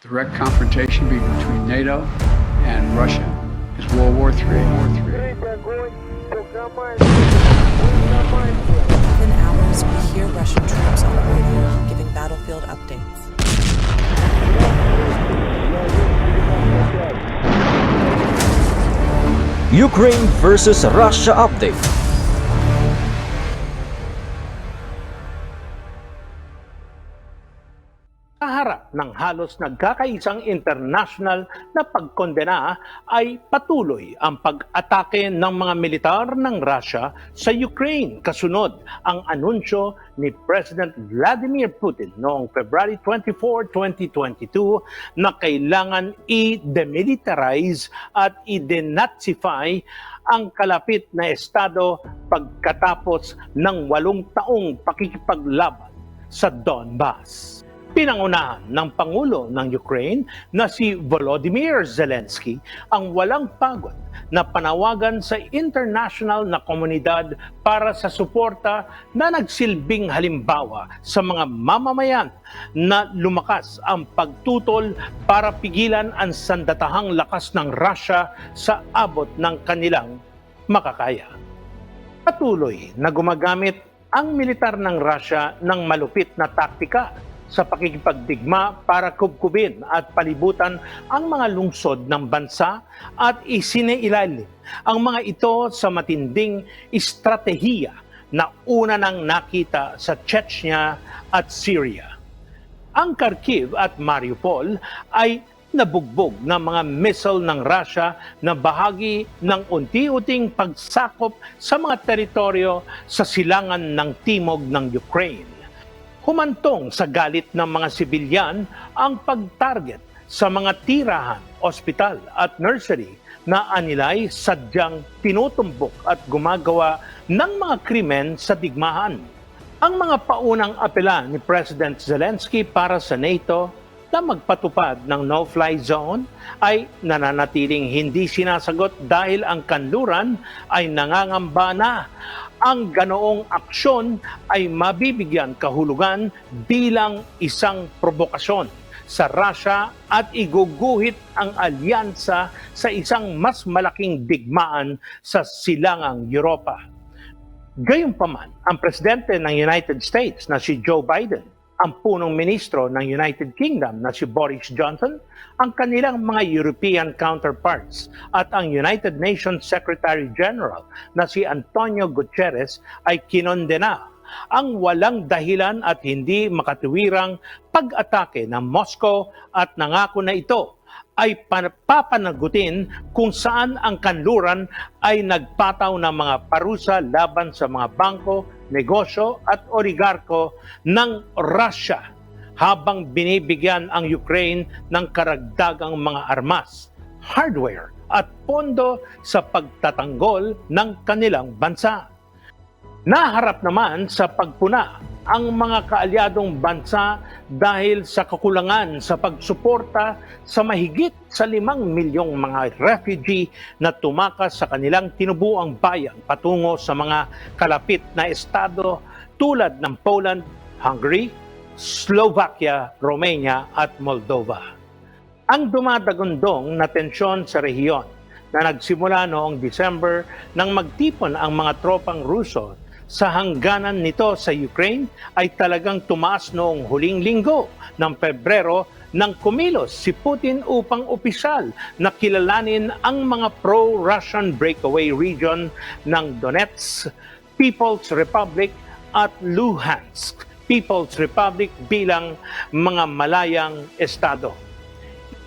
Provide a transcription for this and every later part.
Direct confrontation between NATO and Russia is World War III. Within hours, we hear Russian troops on the radio giving battlefield updates. Ukraine versus Russia update. Kaharap ng halos nagkakaisang international na pagkondena ay patuloy ang pag-atake ng mga militar ng Russia sa Ukraine kasunod ang anunsyo ni President Vladimir Putin noong February 24, 2022 na kailangan i-demilitarize at i-denazify ang kalapit na estado pagkatapos ng 8 taong pakikipaglaban sa Donbas. Pinangunahan ng Pangulo ng Ukraine na si Volodymyr Zelensky ang walang pagod na panawagan sa international na komunidad para sa suporta na nagsilbing halimbawa sa mga mamamayan na lumakas ang pagtutol para pigilan ang sandatahang lakas ng Russia sa abot ng kanilang makakaya. Patuloy na gumagamit ang militar ng Russia ng malupit na taktika sa pakikipagdigma para kubkubin at palibutan ang mga lungsod ng bansa at isinailalim ang mga ito sa matinding estratehiya na una nang nakita sa Chechnya at Syria. Ang Kharkiv at Mariupol ay nabugbog ng mga missile ng Russia na bahagi ng unti-unting pagsakop sa mga teritoryo sa silangan ng timog ng Ukraine. Humantong sa galit ng mga sibilyan ang pag-target sa mga tirahan, ospital at nursery na anilay sadyang tinutumbok at gumagawa ng mga krimen sa digmahan. Ang mga paunang apela ni President Zelensky para sa NATO na magpatupad ng no-fly zone ay nananatiling hindi sinasagot dahil ang kanluran ay nangangamba na ang ganoong aksyon ay mabibigyan kahulugan bilang isang provokasyon sa Russia at iguguhit ang alyansa sa isang mas malaking digmaan sa silangang Europa. Gayunpaman, ang presidente ng United States na si Joe Biden, ang punong ministro ng United Kingdom na si Boris Johnson, ang kanilang mga European counterparts at ang United Nations Secretary General na si Antonio Guterres ay kinondena ang walang dahilan at hindi makatuwirang pag-atake ng Moscow at nangako na ito ay papanagutin kung saan ang kanluran ay nagpataw ng mga parusa laban sa mga bangko, negosyo at oligarko ng Russia habang binibigyan ang Ukraine ng karagdagang mga armas, hardware at pondo sa pagtatanggol ng kanilang bansa. Naharap naman sa pagpuna ang mga kaalyadong bansa dahil sa kakulangan sa pagsuporta sa mahigit sa 5 milyong mga refugee na tumakas sa kanilang tinubuang bayan patungo sa mga kalapit na estado tulad ng Poland, Hungary, Slovakia, Romania at Moldova. Ang dumadagundong na tensyon sa rehiyon na nagsimula noong December nang magtipon ang mga tropang Ruso sa hangganan nito sa Ukraine ay talagang tumaas noong huling linggo ng Pebrero nang kumilos si Putin upang opisyal na kilalanin ang mga pro-Russian breakaway region ng Donetsk People's Republic at Luhansk People's Republic bilang mga malayang estado.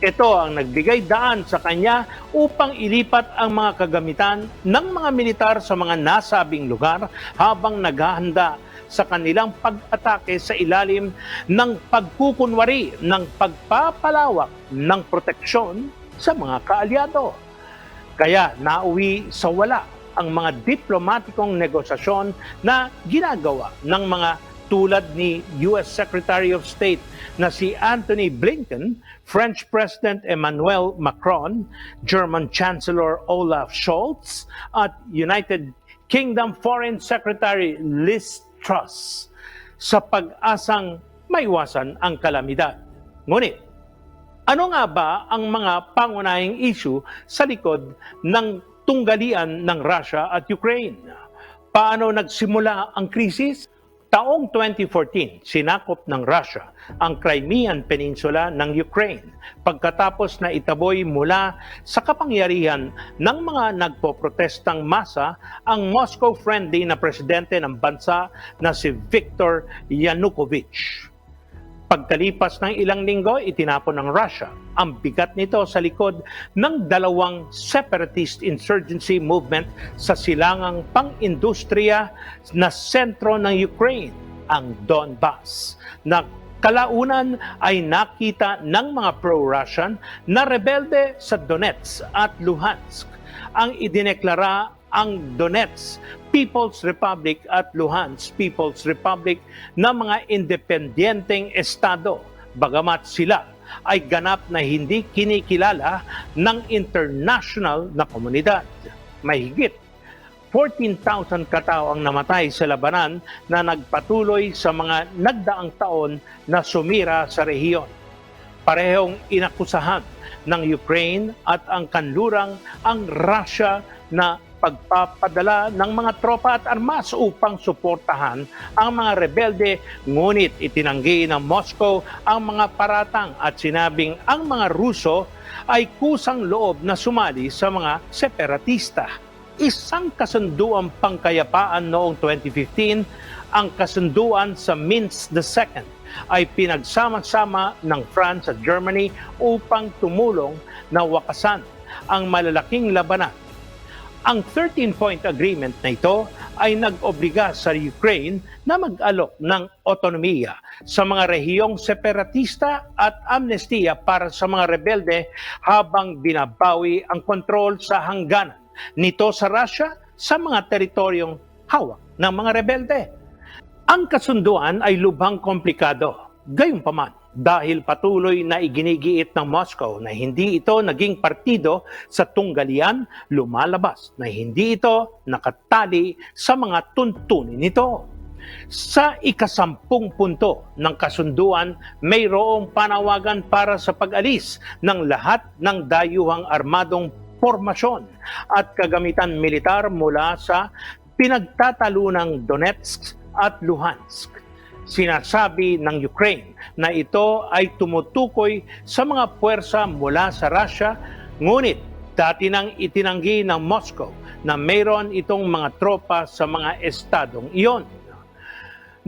Ito ang nagbigay daan sa kanya upang ilipat ang mga kagamitan ng mga militar sa mga nasabing lugar habang naghahanda sa kanilang pag-atake sa ilalim ng pagkukunwari ng pagpapalawak ng proteksyon sa mga kaalyado. Kaya nauwi sa wala ang mga diplomatikong negosasyon na ginagawa ng mga tulad ni US Secretary of State na si Antony Blinken, French President Emmanuel Macron, German Chancellor Olaf Scholz, at United Kingdom Foreign Secretary Liz Truss sa pag-asang maiwasan ang kalamidad. Ngunit, Ano nga ba ang mga pangunahing issue sa likod ng tunggalian ng Russia at Ukraine? Paano nagsimula ang krisis? Taong 2014, sinakop ng Russia ang Crimean Peninsula ng Ukraine pagkatapos na itaboy mula sa kapangyarihan ng mga nagpoprotestang masa ang Moscow-friendly na presidente ng bansa na si Viktor Yanukovych. Pagkalipas ng ilang linggo, itinapon ng Russia ang bigat nito sa likod ng dalawang separatist insurgency movement sa silangang pang-industriya na sentro ng Ukraine, ang Donbas, na kalaunan ay nakita ng mga pro-Russian na rebelde sa Donetsk at Luhansk. Ang idineklara ang Donetsk People's Republic at Luhansk People's Republic na mga independenteng estado, bagamat sila ay ganap na hindi kinikilala ng international na komunidad. Mahigit 14,000 katao ang namatay sa labanan na nagpatuloy sa mga nagdaang taon na sumira sa rehiyon. Parehong inakusahan ng Ukraine at ang kanlurang ang Russia na pagpapadala ng mga tropa at armas upang suportahan ang mga rebelde, ngunit itinanggi ng Moscow ang mga paratang at sinabing ang mga Ruso ay kusang loob na sumali sa mga separatista. Isang kasunduang pangkayapaan noong 2015, ang kasunduan sa Minsk II ay pinagsama-sama ng France at Germany upang tumulong na wakasan ang malalaking labanan. Ang 13-point agreement na ito ay nag-obliga sa Ukraine na mag-alok ng otonomiya sa mga rehiyong separatista at amnestiya para sa mga rebelde habang binabawi ang kontrol sa hangganan nito sa Russia sa mga teritoryong hawak ng mga rebelde. Ang kasunduan ay lubhang komplikado. Gayunpaman, dahil patuloy na iginigiit ng Moscow na hindi ito naging partido sa tunggalian, lumalabas na hindi ito nakatali sa mga tuntunin nito. Sa ikasampung punto ng kasunduan, mayroong panawagan para sa pag-alis ng lahat ng dayuhang armadong formasyon at kagamitan militar mula sa pinagtatalunang Donetsk at Luhansk. Sinasabi ng Ukraine na ito ay tumutukoy sa mga puwersa mula sa Russia, ngunit dati nang itinanggi ng Moscow na mayroon itong mga tropa sa mga estadong iyon.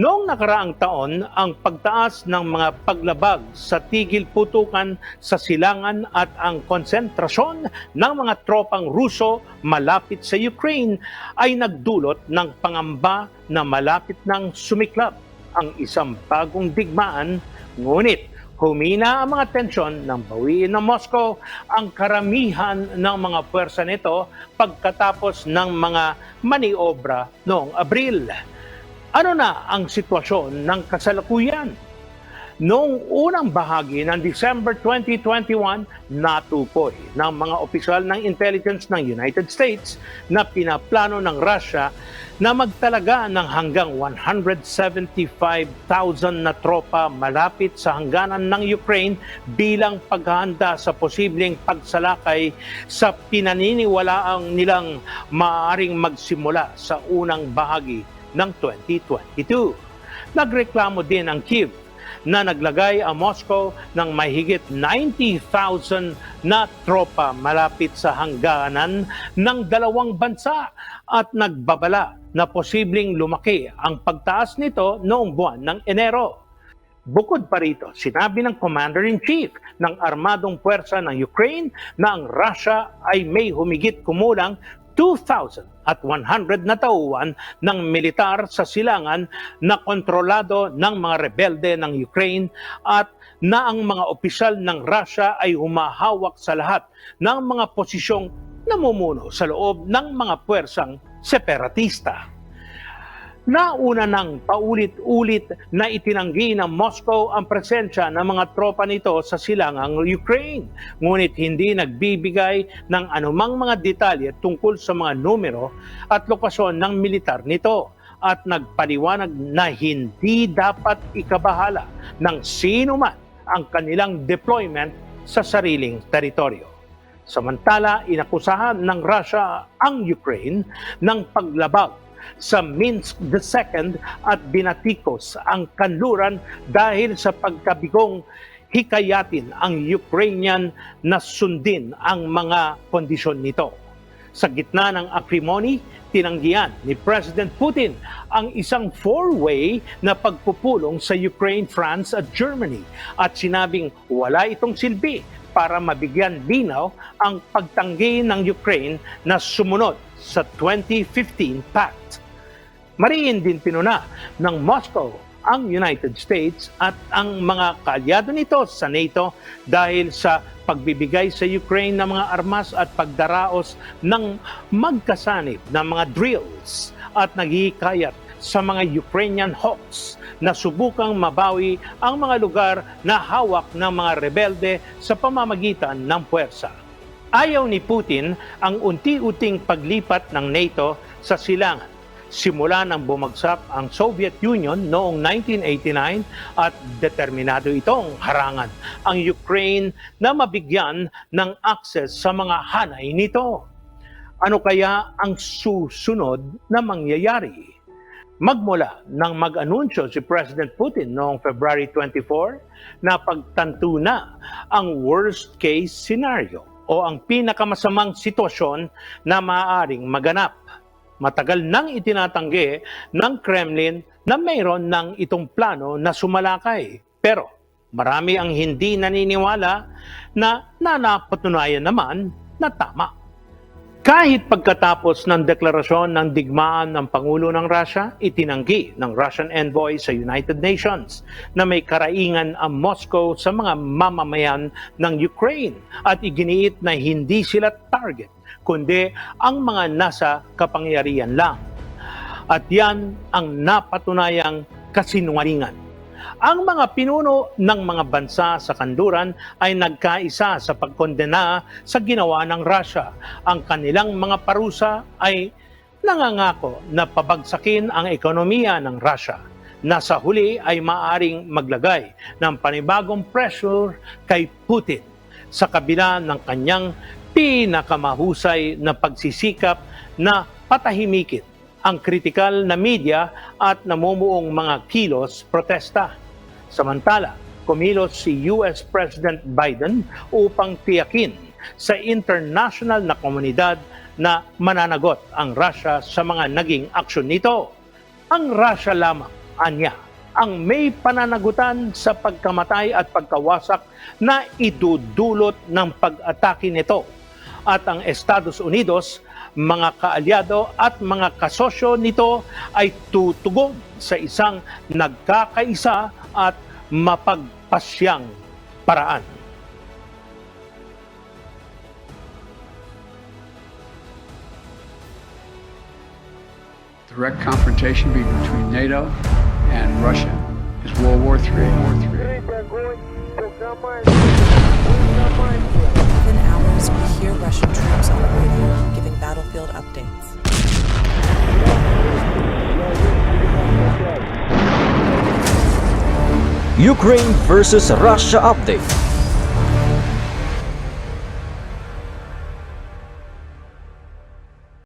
Noong nakaraang taon, ang pagtaas ng mga paglabag sa tigil putukan sa silangan at ang konsentrasyon ng mga tropang Ruso malapit sa Ukraine ay nagdulot ng pangamba na malapit ng sumiklab ang isang bagong digmaan, ngunit humina ang mga tensyon ng bawiin ng Moscow ang karamihan ng mga puwersa nito pagkatapos ng mga maniobra noong Abril. Ano na ang sitwasyon ng kasalukuyan? Noong unang bahagi ng December 2021, natukoy ng mga opisyal ng intelligence ng United States na pinaplano ng Russia na magtalaga ng hanggang 175,000 na tropa malapit sa hangganan ng Ukraine bilang paghahanda sa posibleng pagsalakay sa pinaniniwalaang nilang maaaring magsimula sa unang bahagi ng 2022. Nagreklamo din ang Kyiv na naglagay ang Moscow ng mahigit 90,000 na tropa malapit sa hangganan ng dalawang bansa at nagbabala na posibleng lumaki ang pagtaas nito noong buwan ng Enero. Bukod pa rito, sinabi ng Commander-in-Chief ng Armadong Puwersa ng Ukraine na ang Russia ay may humigit kumulang 2,100 na tauhan ng militar sa silangan na kontrolado ng mga rebelde ng Ukraine at na ang mga opisyal ng Russia ay humahawak sa lahat ng mga posisyong namumuno sa loob ng mga puwersang separatista. Nauna nang paulit-ulit na itinanggi ng Moscow ang presensya ng mga tropa nito sa silangang Ukraine, ngunit hindi nagbibigay ng anumang mga detalye tungkol sa mga numero at lokasyon ng militar nito at nagpaliwanag na hindi dapat ikabahala ng sino man ang kanilang deployment sa sariling teritoryo. Samantala, inakusahan ng Russia ang Ukraine ng paglabag sa Minsk II at binatikos ang kanluran dahil sa pagkabigong hikayatin ang Ukrainian na sundin ang mga kondisyon nito. Sa gitna ng acrimony, tinanggihan ni President Putin ang isang four-way na pagpupulong sa Ukraine, France at Germany at sinabing wala itong silbi para mabigyan linaw ang pagtanggi ng Ukraine na sumunod sa 2015 pact. Mariin din pinuna ng Moscow ang United States at ang mga kaalyado nito sa NATO dahil sa pagbibigay sa Ukraine ng mga armas at pagdaraos ng magkasanib na mga drills at naghihikayat sa mga Ukrainian Hawks na subukang mabawi ang mga lugar na hawak ng mga rebelde sa pamamagitan ng puwersa. Ayaw ni Putin ang unti-unting paglipat ng NATO sa silangan simula nang bumagsak ang Soviet Union noong 1989 at determinado itong harangan ang Ukraine na mabigyan ng access sa mga hanay nito. Ano kaya ang susunod na mangyayari? Magmula nang mag-anunsyo si President Putin noong February 24 na pagtanto na ang worst case scenario o ang pinakamasamang sitwasyon na maaaring maganap. Matagal nang itinatanggi ng Kremlin na mayroon ng itong plano na sumalakay. Pero marami ang hindi naniniwala na napatunayan naman na tama. Kahit pagkatapos ng deklarasyon ng digmaan ng Pangulo ng Russia, itinanggi ng Russian envoy sa United Nations na may karaingan ang Moscow sa mga mamamayan ng Ukraine at iginiit na hindi sila target, kundi ang mga nasa kapangyarihan lang. At yan ang napatunayang kasinungalingan. Ang mga pinuno ng mga bansa sa kanluran ay nagkaisa sa pagkondena sa ginawa ng Russia. Ang kanilang mga parusa ay nangangako na pabagsakin ang ekonomiya ng Russia na sa huli ay maaaring maglagay ng panibagong pressure kay Putin sa kabila ng kanyang pinakamahusay na pagsisikap na patahimikin ang kritikal na media at namumuong mga kilos protesta. Samantala, kumilos si US President Biden upang tiyakin sa international na komunidad na mananagot ang Russia sa mga naging aksyon nito. Ang Russia lamang, anya, ang may pananagutan sa pagkamatay at pagkawasak na idudulot ng pag-atake nito. At ang Estados Unidos, mga kaalyado at mga kasosyo nito ay tutugon sa isang nagkakaisa at mapagpasyang paraan. Direct confrontation between NATO and Russia is World War III. Within hours, we hear Russian troops on the radio giving battlefield updates. Ukraine versus Russia update.